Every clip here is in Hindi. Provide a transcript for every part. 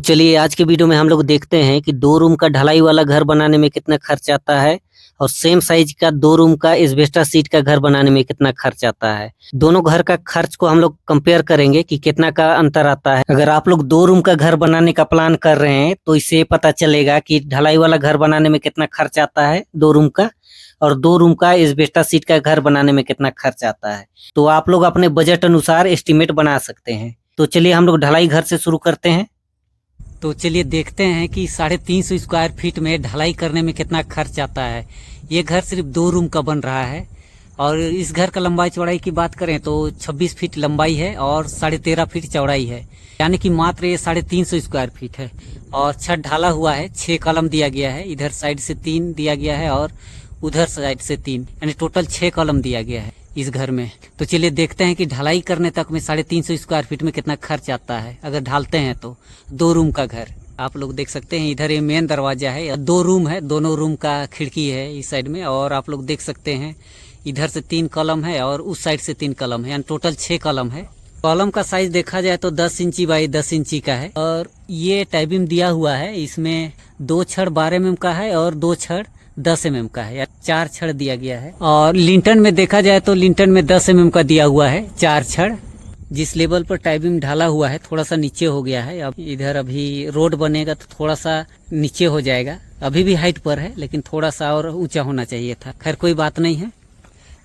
चलिए आज के वीडियो में हम लोग देखते हैं कि 2 रूम का ढलाई वाला घर बनाने में कितना खर्च आता है और सेम साइज का 2 रूम का एस्बेस्टस सीट का घर बनाने में कितना खर्च आता है। दोनों घर का खर्च को हम लोग कंपेयर करेंगे कि कितना का अंतर आता है। अगर आप लोग 2 रूम का घर बनाने का प्लान कर रहे हैं तो इससे पता चलेगा कि ढलाई वाला घर बनाने में कितना खर्च आता है 2 रूम का, और 2 रूम का एस्बेस्टस सीट का घर बनाने में कितना खर्च आता है। तो आप लोग अपने बजट अनुसार एस्टिमेट बना सकते हैं। तो चलिए हम लोग ढलाई घर से शुरू करते हैं। तो चलिए देखते हैं कि 350 स्क्वायर फीट में ढलाई करने में कितना खर्च आता है। ये घर सिर्फ 2 रूम का बन रहा है और इस घर का लंबाई चौड़ाई की बात करें तो 26 फीट लंबाई है और 13.5 फीट चौड़ाई है, यानी कि मात्र ये 350 स्क्वायर फीट है। और छत ढाला हुआ है, 6 कॉलम दिया गया है, इधर साइड से 3 दिया गया है और उधर साइड से 3, यानी टोटल 6 कॉलम दिया गया है इस घर में। तो चलिए देखते हैं कि ढलाई करने तक में 350 स्क्वायर फीट में कितना खर्च आता है अगर ढालते हैं तो। 2 रूम का घर आप लोग देख सकते हैं, इधर ये मेन दरवाजा है, 2 रूम है, दोनों रूम का खिड़की है इस साइड में, और आप लोग देख सकते हैं इधर से 3 कॉलम है और उस साइड से 3 कॉलम है, यानी टोटल 6 कॉलम है। कॉलम का साइज देखा जाए तो 10 इंची बाई 10 इंची का है और ये टाइबिंग दिया हुआ है। इसमें 2 छड़ 12 mm का है और 2 छड़ 10 mm का है, या 4 छड़ दिया गया है। और लिंटन में देखा जाए तो लिंटन में 10 mm का दिया हुआ है, 4 छड़। जिस लेवल पर टाइबिंग ढाला हुआ है थोड़ा सा नीचे हो गया है। अब इधर अभी रोड बनेगा तो थोड़ा सा नीचे हो जाएगा, अभी भी हाइट पर है लेकिन थोड़ा सा और ऊंचा होना चाहिए था। खैर कोई बात नहीं है।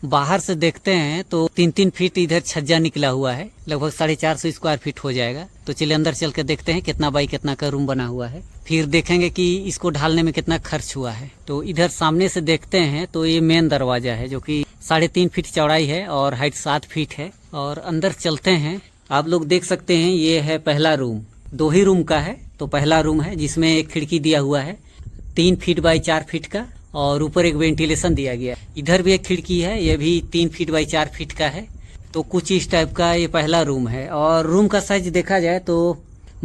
बाहर से देखते हैं तो 3-3 फीट इधर छज्जा निकला हुआ है, लगभग 450 स्क्वायर फीट हो जाएगा। तो चलिए अंदर चल के देखते हैं कितना बाई कितना का रूम बना हुआ है, फिर देखेंगे कि इसको ढालने में कितना खर्च हुआ है। तो इधर सामने से देखते हैं तो ये मेन दरवाजा है जो कि 3.5 फीट चौड़ाई है और हाइट 7 फीट है। और अंदर चलते हैं, आप लोग देख सकते हैं ये है पहला रूम। 2 ही रूम का है तो पहला रूम है जिसमें एक खिड़की दिया हुआ है 3 फीट बाई 4 फीट का, और ऊपर एक वेंटिलेशन दिया गया। इधर भी एक खिड़की है, ये भी 3 फीट बाई 4 फीट का है। तो कुछ इस टाइप का ये पहला रूम है। और रूम का साइज देखा जाए तो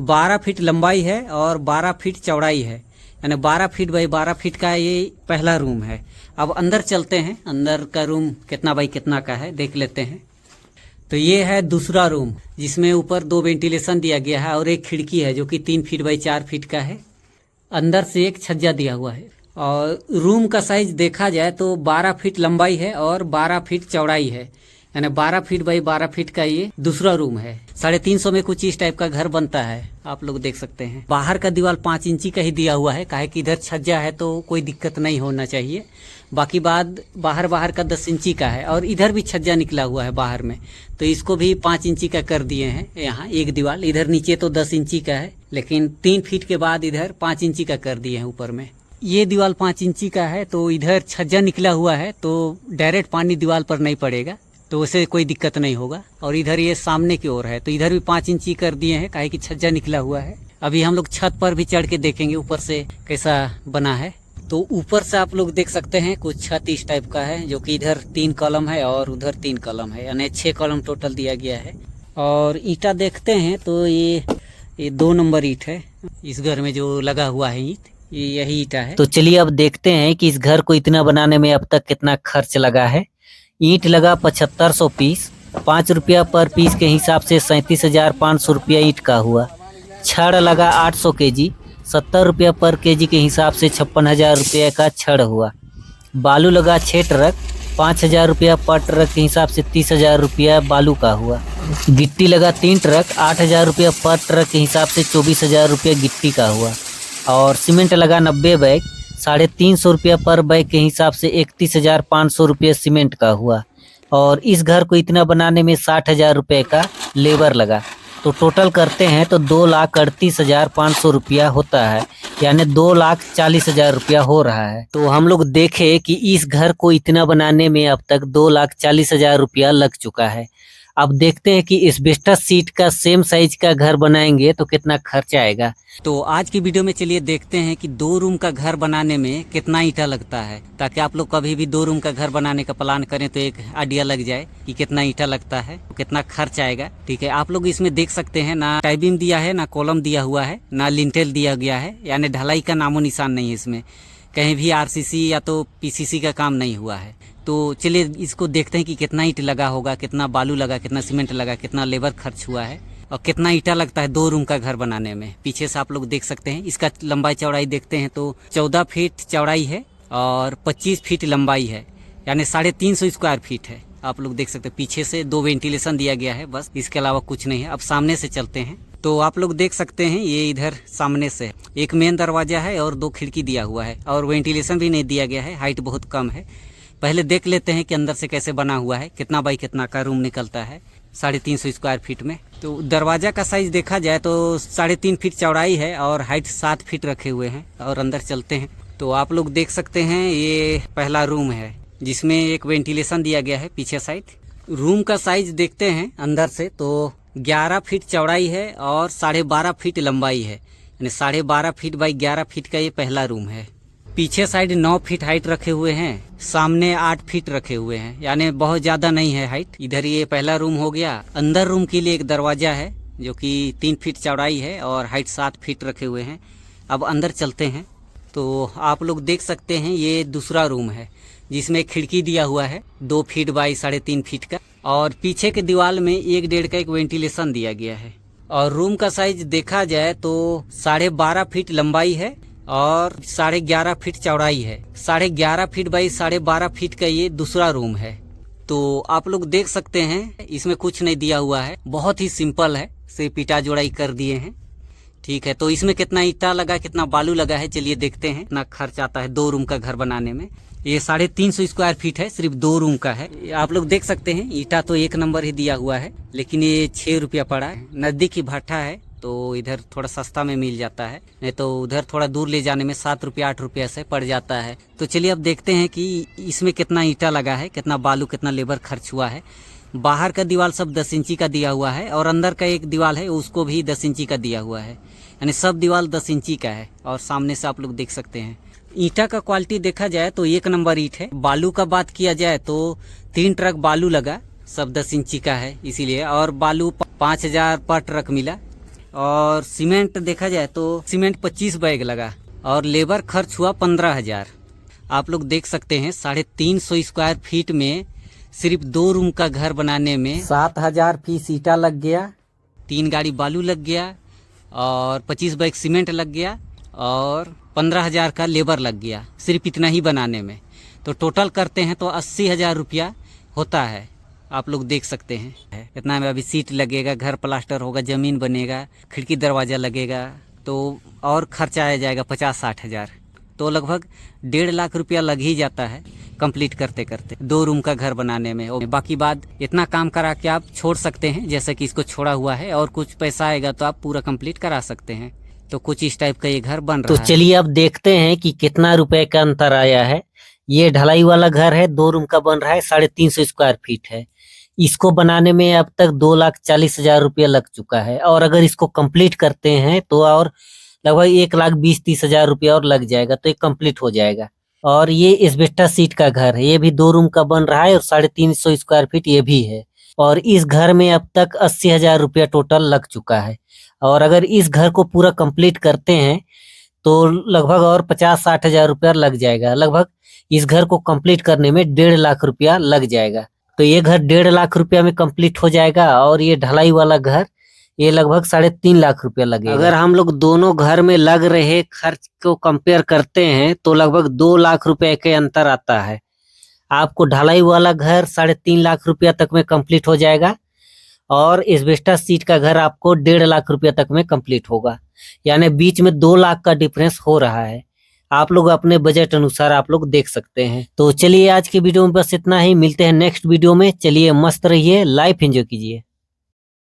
12 फीट लंबाई है और 12 फीट चौड़ाई है, यानी 12 फीट बाई 12 फीट का ये पहला रूम है। अब अंदर चलते हैं, अंदर का रूम कितना बाई कितना का है देख लेते हैं। तो ये है दूसरा रूम जिसमें ऊपर 2 वेंटिलेशन दिया गया है और एक खिड़की है जो कि 3 फीट बाई 4 फीट का है। अंदर से एक छज्जा दिया हुआ है। और रूम का साइज देखा जाए तो 12 फीट लंबाई है और 12 फीट चौड़ाई है, यानी 12 फीट बाई 12 फीट का ये दूसरा रूम है। 350 में कुछ इस टाइप का घर बनता है, आप लोग देख सकते हैं। बाहर का दीवार 5 इंची का ही दिया हुआ है, काहे कि इधर छज्जा है तो कोई दिक्कत नहीं होना चाहिए। बाकी बाद बाहर का 10 इंची का है और इधर भी छज्जा निकला हुआ है बाहर में, तो इसको भी 5 इंची का कर दिए हैं। यहाँ एक दीवार, इधर नीचे तो 10 इंची का है लेकिन 3 फीट के बाद इधर 5 इंची का कर दिए हैं ऊपर में। ये दीवार 5 इंची का है तो इधर छज्जा निकला हुआ है तो डायरेक्ट पानी दीवार पर नहीं पड़ेगा, तो उसे कोई दिक्कत नहीं होगा। और इधर ये सामने की ओर है तो इधर भी 5 इंची कर दिए हैं, काहे कि छज्जा निकला हुआ है। अभी हम लोग छत पर भी चढ़ के देखेंगे ऊपर से कैसा बना है। तो ऊपर से आप लोग देख सकते हैं कुछ छत इस टाइप का है जो कि इधर 3 कॉलम है और उधर 3 कॉलम है, यानी 6 कॉलम टोटल दिया गया है। और ईंटा देखते हैं तो ये 2 नंबर ईंट है इस घर में जो लगा हुआ है, ईंट यही ईंटा है। तो चलिए अब देखते हैं कि इस घर को इतना बनाने में अब तक कितना खर्च लगा है। ईंट लगा 7500 पीस, 5 रुपया पर पीस के हिसाब से 37,500 रुपया ईंट का हुआ। छड़ लगा 800 केजी, 70 रुपया पर केजी के हिसाब से 56,000 रुपया का छड़ हुआ। बालू लगा 6 ट्रक, 5,000 रुपया पर ट्रक के हिसाब से 30,000 रुपया बालू का हुआ। गिट्टी लगा 3 ट्रक, 8,000 रुपया पर ट्रक के हिसाब से 24,000 रुपया गिट्टी का हुआ। और सीमेंट लगा 90 बैग, 350 रुपया पर बैग के हिसाब से 31,500 रुपया सीमेंट का हुआ। और इस घर को इतना बनाने में 60,000 रुपये का लेबर लगा। तो टोटल करते हैं तो 2,38,500 रुपया होता है, यानी 2,40,000 रुपया हो रहा है। तो हम लोग देखे कि इस घर को इतना बनाने में अब तक 2,40,000 रुपया लग चुका है। अब देखते हैं कि एस्बेस्टस सीट का सेम साइज का घर बनाएंगे तो कितना खर्च आएगा। तो आज की वीडियो में चलिए देखते हैं कि 2 रूम का घर बनाने में कितना ईंटा लगता है, ताकि आप लोग कभी भी 2 रूम का घर बनाने का प्लान करें तो एक आइडिया लग जाए कि कितना ईंटा लगता है, कितना खर्च आएगा। ठीक है, आप लोग इसमें देख सकते हैं ना टाइबिंग दिया है, ना कॉलम दिया हुआ है, ना लिंटेल दिया गया है, यानी ढलाई का नामो निशान नहीं है इसमें। कहीं भी आरसीसी या तो पीसीसी का काम नहीं हुआ है। तो चलिए इसको देखते हैं कि कितना ईंट लगा होगा, कितना बालू लगा, कितना सीमेंट लगा, कितना लेबर खर्च हुआ है। और कितना ईटा लगता है 2 रूम का घर बनाने में। पीछे से आप लोग देख सकते हैं। इसका लंबाई चौड़ाई देखते हैं तो 14 फीट चौड़ाई है और 25 फीट लंबाई है, यानी 350 स्क्वायर फीट है। आप लोग देख सकते हैं पीछे से 2 वेंटिलेशन दिया गया है, बस इसके अलावा कुछ नहीं है। अब सामने से चलते हैं तो आप लोग देख सकते हैं ये इधर सामने से एक मेन दरवाजा है और 2 खिड़की दिया हुआ है और वेंटिलेशन भी नहीं दिया गया है, हाइट बहुत कम है। पहले देख लेते हैं कि अंदर से कैसे बना हुआ है, कितना बाई कितना का रूम निकलता है 350 स्क्वायर फीट में। तो दरवाजा का साइज देखा जाए तो 3.5 फीट चौड़ाई है और हाइट 7 फीट रखे हुए हैं। और अंदर चलते हैं तो आप लोग देख सकते हैं ये पहला रूम है जिसमें एक वेंटिलेशन दिया गया है पीछे साइड। रूम का साइज देखते हैं अंदर से तो 11 फीट चौड़ाई है और 12.5 फीट लंबाई है, यानी 12.5 फीट बाई 11 फीट का ये पहला रूम है। पीछे साइड 9 फीट हाइट रखे हुए हैं, सामने 8 फीट रखे हुए हैं, यानी बहुत ज़्यादा नहीं है हाइट। इधर ये पहला रूम हो गया। अंदर रूम के लिए एक दरवाजा है जो कि 3 फीट चौड़ाई है और हाइट 7 फीट रखे हुए हैं। अब अंदर चलते हैं तो आप लोग देख सकते हैं ये दूसरा रूम है जिसमें खिड़की दिया हुआ है 2 फीट बाई 3.5 फीट का और पीछे के दीवार में 1.5 का एक वेंटिलेशन दिया गया है। और रूम का साइज देखा जाए तो 12.5 फीट लंबाई है और 11.5 फीट चौड़ाई है। 11.5 फीट बाई 12.5 फीट का ये दूसरा रूम है। तो आप लोग देख सकते हैं इसमें कुछ नहीं दिया हुआ है, बहुत ही सिंपल है, सिर्फ ईटा जोड़ाई कर दिए हैं। ठीक है, तो इसमें कितना ईटा लगा कितना बालू लगा है चलिए देखते हैं। कितना खर्च आता है 2 रूम का घर बनाने में। ये 350 स्क्वायर फीट है, सिर्फ 2 रूम का है। आप लोग देख सकते हैं ईटा तो 1 नंबर ही दिया हुआ है, लेकिन ये 6 रुपया पड़ा है। नजदीक ही भट्ठा है तो इधर थोड़ा सस्ता में मिल जाता है, नहीं तो उधर थोड़ा दूर ले जाने में 7 रुपया 8 रुपया से पड़ जाता है। तो चलिए अब देखते हैं कि इसमें कितना ईटा लगा है, कितना बालू कितना लेबर खर्च हुआ है। बाहर का दीवार सब 10 इंची का दिया हुआ है और अंदर का एक दीवार है उसको भी 10 इंची का दिया हुआ है, यानी सब दीवार 10 इंची का है। और सामने से आप लोग देख सकते हैं ईटा का क्वालिटी देखा जाए तो 1 नंबर ईट है। बालू का बात किया जाए तो 3 ट्रक बालू लगा, सब 10 इंची का है इसीलिए, और बालू 5000 पर ट्रक मिला। और सीमेंट देखा जाए तो सीमेंट 25 बैग लगा और लेबर खर्च हुआ 15,000। आप लोग देख सकते हैं 350 स्क्वायर फीट में सिर्फ 2 रूम का घर बनाने में 7,000 पीस ईटा लग गया, 3 गाड़ी बालू लग गया और 25 बैग सीमेंट लग गया और 15,000 का लेबर लग गया, सिर्फ इतना ही बनाने में। तो टोटल करते हैं तो 80,000 रुपया होता है। आप लोग देख सकते हैं इतना में अभी सीट लगेगा, घर प्लास्टर होगा, ज़मीन बनेगा, खिड़की दरवाज़ा लगेगा तो और खर्चा आ जाएगा 50-60 हज़ार। तो लगभग 1.5 लाख रुपया लग ही जाता है कंप्लीट करते करते 2 रूम का घर बनाने में। और बाकी बात इतना काम करा के आप छोड़ सकते हैं, जैसे कि इसको छोड़ा हुआ है, और कुछ पैसा आएगा तो आप पूरा कंप्लीट करा सकते हैं। तो कुछ इस टाइप का ये घर बन रहा है। तो चलिए अब देखते हैं कि कितना रुपए का अंतर आया है। ये ढलाई वाला घर है, 2 रूम का बन रहा है, 350 स्क्वायर फीट है। इसको बनाने में अब तक 2,40,000 रुपया लग चुका है और अगर इसको कंप्लीट करते हैं तो और लगभग 1,20,30,000 रुपया और लग जाएगा, तो ये कंप्लीट हो जाएगा। और ये एस्बेस्टस सीट का घर है, ये भी 2 रूम का बन रहा है और 350 स्क्वायर फीट ये भी है। और इस घर में अब तक 80,000 रुपया टोटल लग चुका है। और अगर इस घर को पूरा कंप्लीट करते हैं तो लगभग और 50-60 हज़ार रुपया लग जाएगा। लगभग इस घर को कंप्लीट करने में 1.5 लाख रुपया लग जाएगा। तो ये घर 1.5 लाख रुपया में कंप्लीट हो जाएगा और ये ढलाई वाला घर ये लगभग 3.5 लाख रुपया लगेगा। अगर हम लोग दोनों घर में लग रहे खर्च को कंपेयर करते हैं तो लगभग 2 लाख रुपए के अंतर आता है। आपको ढलाई वाला घर 3.5 लाख रुपया तक में कंप्लीट हो जाएगा और एस्बेस्टस सीट का घर आपको 1.5 लाख रुपया तक में कंप्लीट होगा, यानी बीच में 2 लाख का डिफरेंस हो रहा है। आप लोग अपने बजट अनुसार आप लोग देख सकते हैं। तो चलिए आज की वीडियो में बस इतना ही, मिलते हैं नेक्स्ट वीडियो में। चलिए मस्त रहिए, लाइफ एंजॉय कीजिए।